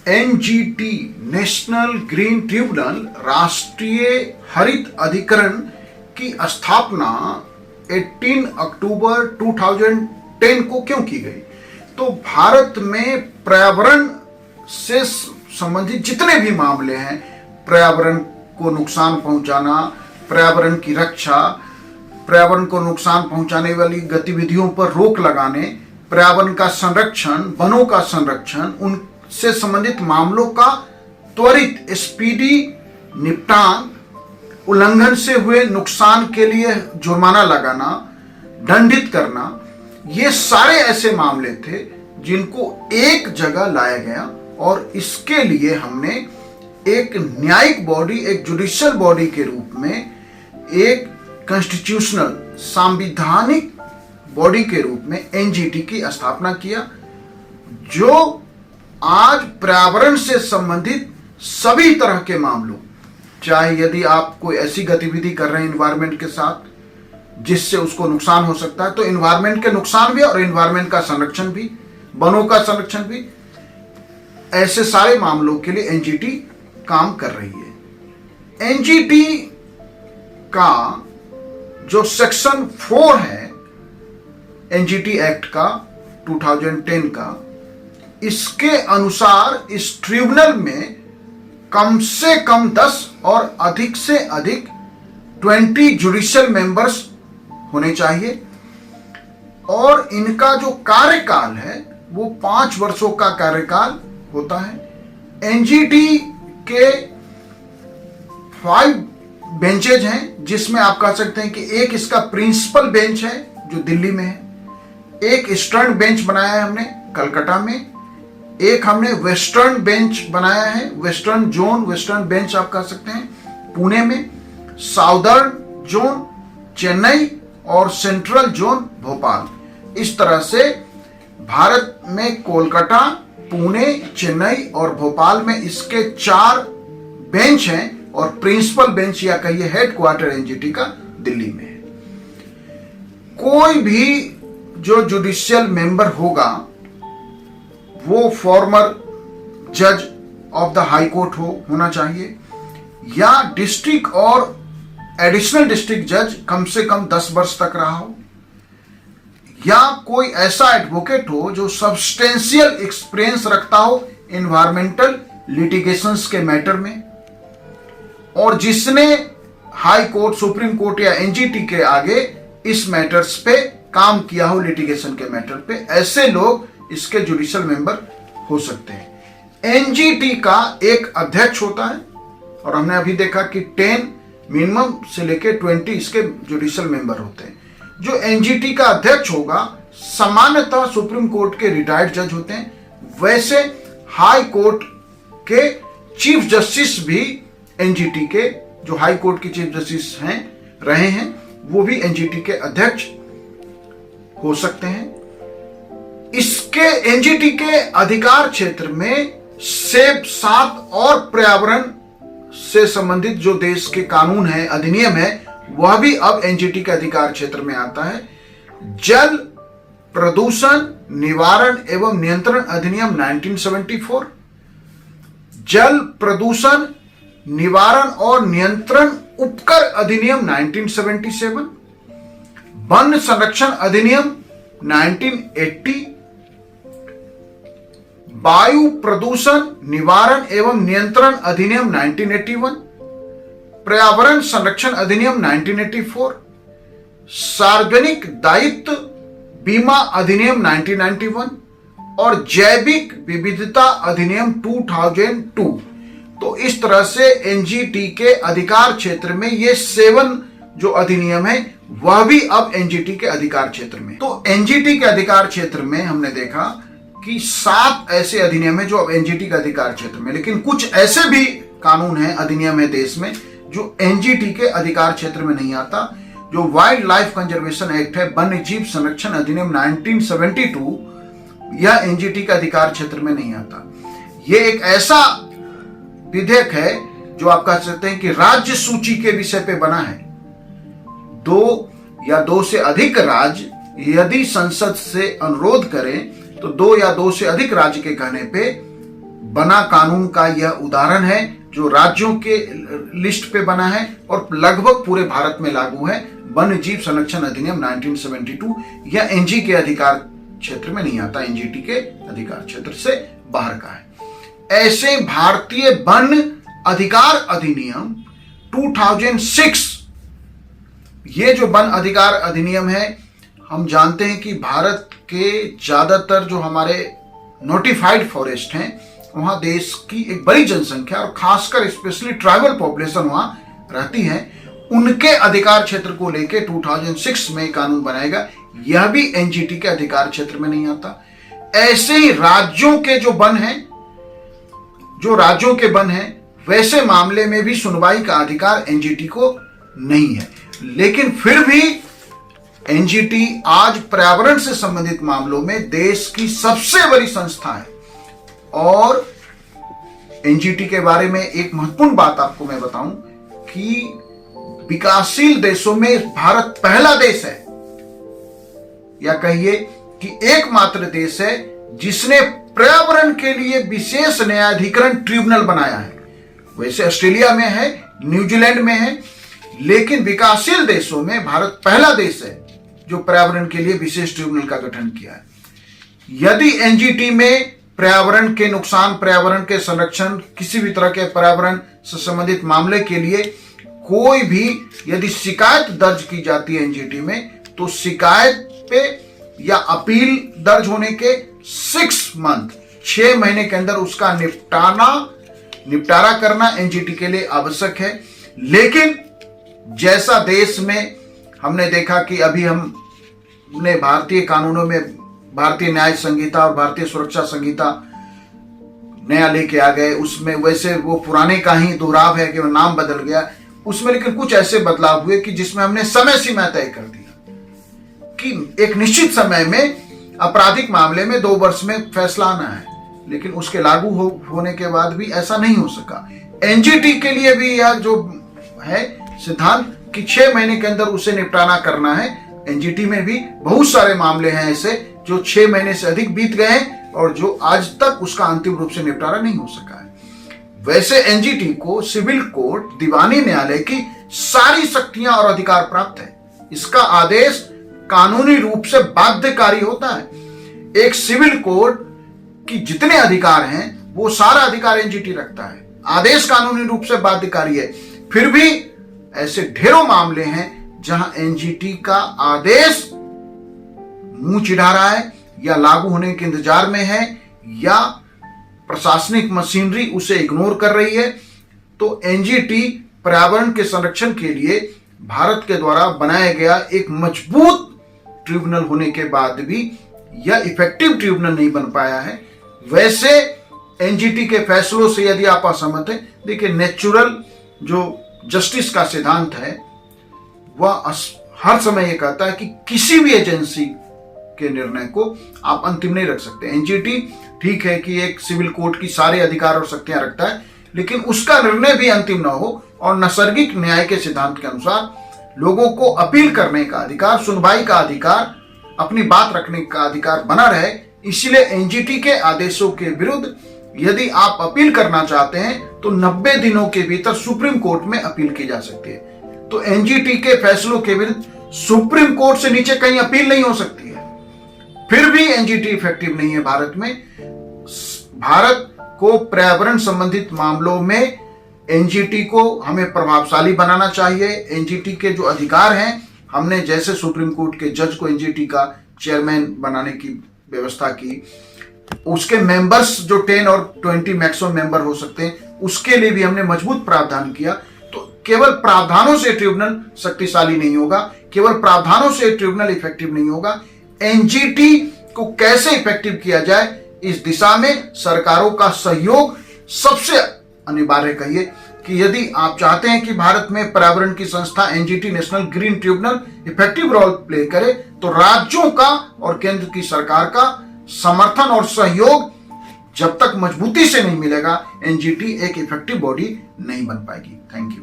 NGT national green tribunal राष्ट्रीय हरित अधिकरण की स्थापना 18 अक्टूबर 2010 को क्यों की गई? तो भारत में पर्यावरण से संबंधित जितने भी मामले हैं, पर्यावरण को नुकसान पहुंचाना, पर्यावरण की रक्षा, पर्यावरण को नुकसान पहुंचाने वाली गतिविधियों पर रोक लगाने, पर्यावरण का संरक्षण, वनों का संरक्षण, उनसे संबंधित मामलों का त्वरित स्पीडी निपटान, उल्लंघन से हुए नुकसान के लिए जुर्माना लगाना, दंडित करना, ये सारे ऐसे मामले थे जिनको एक जगह लाया गया और इसके लिए हमने एक न्यायिक बॉडी, एक जुडिशियल बॉडी के रूप में, एक कॉन्स्टिट्यूशनल संवैधानिक बॉडी के रूप में एनजीटी की स्थापना किया, जो आज पर्यावरण से संबंधित सभी तरह के मामलों, चाहे यदि आप कोई ऐसी गतिविधि कर रहे हैं एनवायरमेंट के साथ जिससे उसको नुकसान हो सकता है, तो एनवायरमेंट के नुकसान भी और एनवायरमेंट का संरक्षण भी, वनों का संरक्षण भी, ऐसे सारे मामलों के लिए एनजीटी काम कर रही है। एनजीटी का जो सेक्शन 4 है एनजीटी एक्ट का 2010 का, इसके अनुसार इस ट्रिब्यूनल में कम से कम 10 और अधिक से अधिक 20 जुडिशियल मेंबर्स होने चाहिए और इनका जो कार्यकाल है वो 5 वर्षों का कार्यकाल होता है। एनजीटी के 5 बेंचेज हैं, जिसमें आप कह सकते हैं कि एक इसका प्रिंसिपल बेंच है जो दिल्ली में है, एक ईस्टर्न बेंच बनाया है हमने कलकत्ता में, एक हमने वेस्टर्न बेंच बनाया है, वेस्टर्न जोन, वेस्टर्न बेंच आप कह सकते हैं, पुणे में, साउदर्न जोन चेन्नई और सेंट्रल जोन भोपाल। इस तरह से भारत में कोलकाता, पुणे, चेन्नई और भोपाल में इसके 4 बेंच हैं और प्रिंसिपल बेंच या कहिए हेडक्वार्टर एनजीटी का दिल्ली में है। कोई भी जो जुडिशियल मेंबर होगा वो फॉर्मर जज ऑफ द हाई कोर्ट होना चाहिए या डिस्ट्रिक्ट और एडिशनल डिस्ट्रिक्ट जज कम से कम 10 वर्ष तक रहा हो, या कोई ऐसा एडवोकेट हो जो सब्सटेंशियल एक्सपीरियंस रखता हो एनवायरमेंटल लिटिगेशंस के मैटर में और जिसने हाई कोर्ट, सुप्रीम कोर्ट या एनजीटी के आगे इस मैटर्स पे काम किया हो, लिटिगेशन के मैटर पे, ऐसे लोग इसके जुडिशियल मेंबर हो सकते हैं। एनजीटी का एक अध्यक्ष होता है और हमने अभी देखा कि 10 मिनिमम से लेके 20 इसके जुडिशियल मेंबर होते हैं। जो एनजीटी का अध्यक्ष होगा सामान्यतः सुप्रीम कोर्ट के रिटायर्ड जज होते हैं, वैसे हाई कोर्ट के चीफ जस्टिस भी एनजीटी के, जो हाई कोर्ट के चीफ जस्टिस हैं रहे हैं, वो भी एनजीटी के अध्यक्ष हो सकते हैं। इसके एनजीटी के अधिकार क्षेत्र में 7 और पर्यावरण से संबंधित जो देश के कानून है, अधिनियम है, वह भी अब एनजीटी के अधिकार क्षेत्र में आता है। जल प्रदूषण निवारण एवं नियंत्रण अधिनियम 1974, जल प्रदूषण निवारण और नियंत्रण उपकर अधिनियम 1977, वन संरक्षण अधिनियम 1980, वायु प्रदूषण निवारण एवं नियंत्रण अधिनियम 1981, पर्यावरण संरक्षण अधिनियम 1984, सार्वजनिक दायित्व बीमा अधिनियम 1991 और जैविक विविधता अधिनियम 2002। तो इस तरह से एनजीटी के अधिकार क्षेत्र में ये 7 जो अधिनियम है वह भी अब एनजीटी के अधिकार क्षेत्र में। तो एनजीटी के अधिकार क्षेत्र में हमने देखा कि 7 ऐसे अधिनियम है जो अब एनजीटी के अधिकार क्षेत्र में, लेकिन कुछ ऐसे भी कानून है, अधिनियम है देश में जो एनजीटी के अधिकार क्षेत्र में नहीं आता। जो वाइल्ड लाइफ कंजर्वेशन एक्ट है, वन्य जीव संरक्षण अधिनियम 1972, यह एनजीटी के अधिकार क्षेत्र में नहीं आता। यह एक ऐसा विधेयक है जो आप कह सकते हैं कि राज्य सूची के विषय पे बना है। 2 या 2 से अधिक राज्य यदि संसद से अनुरोध करें तो 2 या 2 से अधिक राज्य के कहने पे बना कानून का यह उदाहरण है जो राज्यों के लिस्ट पे बना है और लगभग पूरे भारत में लागू है। वन्य जीव संरक्षण अधिनियम 1972 यह एनजी के अधिकार क्षेत्र में नहीं आता, एनजीटी के अधिकार क्षेत्र से बाहर का है। ऐसे भारतीय वन अधिकार अधिनियम 2006, ये जो वन अधिकार अधिनियम है, हम जानते हैं कि भारत के ज्यादातर जो हमारे नोटिफाइड फॉरेस्ट हैं वहां देश की एक बड़ी जनसंख्या और खासकर स्पेशली ट्राइबल पॉपुलेशन वहां रहती है, उनके अधिकार क्षेत्र को लेके 2006 में कानून बनाएगा। यह भी एनजीटी के अधिकार क्षेत्र में नहीं आता। ऐसे ही राज्यों के जो वन हैं, वैसे मामले में भी सुनवाई का अधिकार एनजीटी को नहीं है। लेकिन फिर भी एनजीटी आज पर्यावरण से संबंधित मामलों में देश की सबसे बड़ी संस्था है। और एनजीटी के बारे में एक महत्वपूर्ण बात आपको मैं बताऊं कि विकासशील देशों में भारत पहला देश है, या कहिए कि एकमात्र देश है जिसने पर्यावरण के लिए विशेष न्यायाधिकरण ट्रिब्यूनल बनाया है। वैसे ऑस्ट्रेलिया में है, न्यूजीलैंड में है, लेकिन विकासशील देशों में भारत पहला देश है जो पर्यावरण के लिए विशेष ट्रिब्यूनल का गठन किया है। यदि एनजीटी में पर्यावरण के नुकसान, पर्यावरण के संरक्षण, किसी भी तरह के पर्यावरण से संबंधित मामले के लिए कोई भी यदि शिकायत दर्ज की जाती है एनजीटी में, तो शिकायत पे या अपील दर्ज होने के 6 महीने के अंदर उसका निपटारा करना एनजीटी के लिए आवश्यक है। लेकिन जैसा देश में हमने देखा कि अभी हमने भारतीय कानूनों में भारतीय न्याय संहिता और भारतीय सुरक्षा संहिता नया लेके आ गए, उसमें वैसे वो पुराने का ही दोहराव है कि वो नाम बदल गया उसमें, लेकिन कुछ ऐसे बदलाव हुए कि जिसमें हमने समय सीमा तय कर दिया कि एक निश्चित समय में आपराधिक मामले में 2 वर्ष में फैसला आना है, लेकिन उसके लागू होने के बाद भी ऐसा नहीं हो सका। एनजीटी के लिए भी यह जो है सिद्धांत कि 6 महीने के अंदर उसे निपटारा करना है। एनजीटी में भी बहुत सारे मामले हैं ऐसे जो 6 महीने से अधिक बीत गए हैं और जो आज तक उसका अंतिम रूप से निपटारा नहीं हो सका है। वैसे एनजीटी को सिविल कोर्ट, दीवानी न्यायालय की सारी शक्तियां और अधिकार प्राप्त है। इसका आदेश कानूनी रूप से बाध्यकारी होता है। एक सिविल कोर्ट की जितने अधिकार हैं वो सारा अधिकार एनजीटी रखता है। आदेश कानूनी रूप से बाध्यकारी है। फिर भी ऐसे ढेरों मामले हैं जहां एनजीटी का आदेश मुंह चिढ़ा रहा है या लागू होने के इंतजार में है या प्रशासनिक मशीनरी उसे इग्नोर कर रही है। तो एनजीटी पर्यावरण के संरक्षण के लिए भारत के द्वारा बनाया गया एक मजबूत ट्रिब्यूनल होने के बाद भी यह इफेक्टिव ट्रिब्यूनल नहीं बन पाया है। वैसे एनजीटी के फैसलों से यदि आप असहमत हैं, देखिए नेचुरल जो जस्टिस का सिद्धांत है वह हर समय यह कहता है कि किसी भी एजेंसी के निर्णय को आप अंतिम नहीं रख सकते। एनजीटी ठीक है कि एक सिविल कोर्ट की सारे अधिकार और शक्तियां रखता है, लेकिन उसका निर्णय भी अंतिम ना हो और नैसर्गिक न्याय के सिद्धांत के अनुसार लोगों को अपील करने का अधिकार, सुनवाई का अधिकार, अपनी बात रखने का अधिकार बना रहे। इसलिए एनजीटी के आदेशों के विरुद्ध यदि आप अपील करना चाहते हैं तो 90 दिनों के भीतर सुप्रीम कोर्ट में अपील की जा सकती है। तो एनजीटी के फैसलों के विरुद्ध सुप्रीम कोर्ट से नीचे कहीं अपील नहीं हो सकती है। फिर भी एनजीटी इफेक्टिव नहीं है भारत में। भारत को पर्यावरण संबंधित मामलों में एनजीटी को हमें प्रभावशाली बनाना चाहिए। एनजीटी के जो अधिकार हैं, हमने जैसे सुप्रीम कोर्ट के जज को एनजीटी का चेयरमैन बनाने की व्यवस्था की, उसके मेंबर्स जो 10 और 20 मैक्सिमम मेंबर हो सकते हैं, उसके लिए भी हमने मजबूत प्रावधान किया। तो केवल प्रावधानों से ट्रिब्यूनल शक्तिशाली नहीं होगा, केवल प्रावधानों से ट्रिब्यूनल इफेक्टिव नहीं होगा। एनजीटी को कैसे इफेक्टिव किया जाए, इस दिशा में सरकारों का सहयोग सबसे अनिवार्य कहिए कि यदि आप चाहते हैं कि भारत में पर्यावरण की संस्था NGT, national green tribunal, effective role play करे, तो राज्यों का और केंद्र की सरकार का समर्थन और सहयोग जब तक मजबूती से नहीं मिलेगा, एनजीटी एक इफेक्टिव बॉडी नहीं बन पाएगी। Thank you.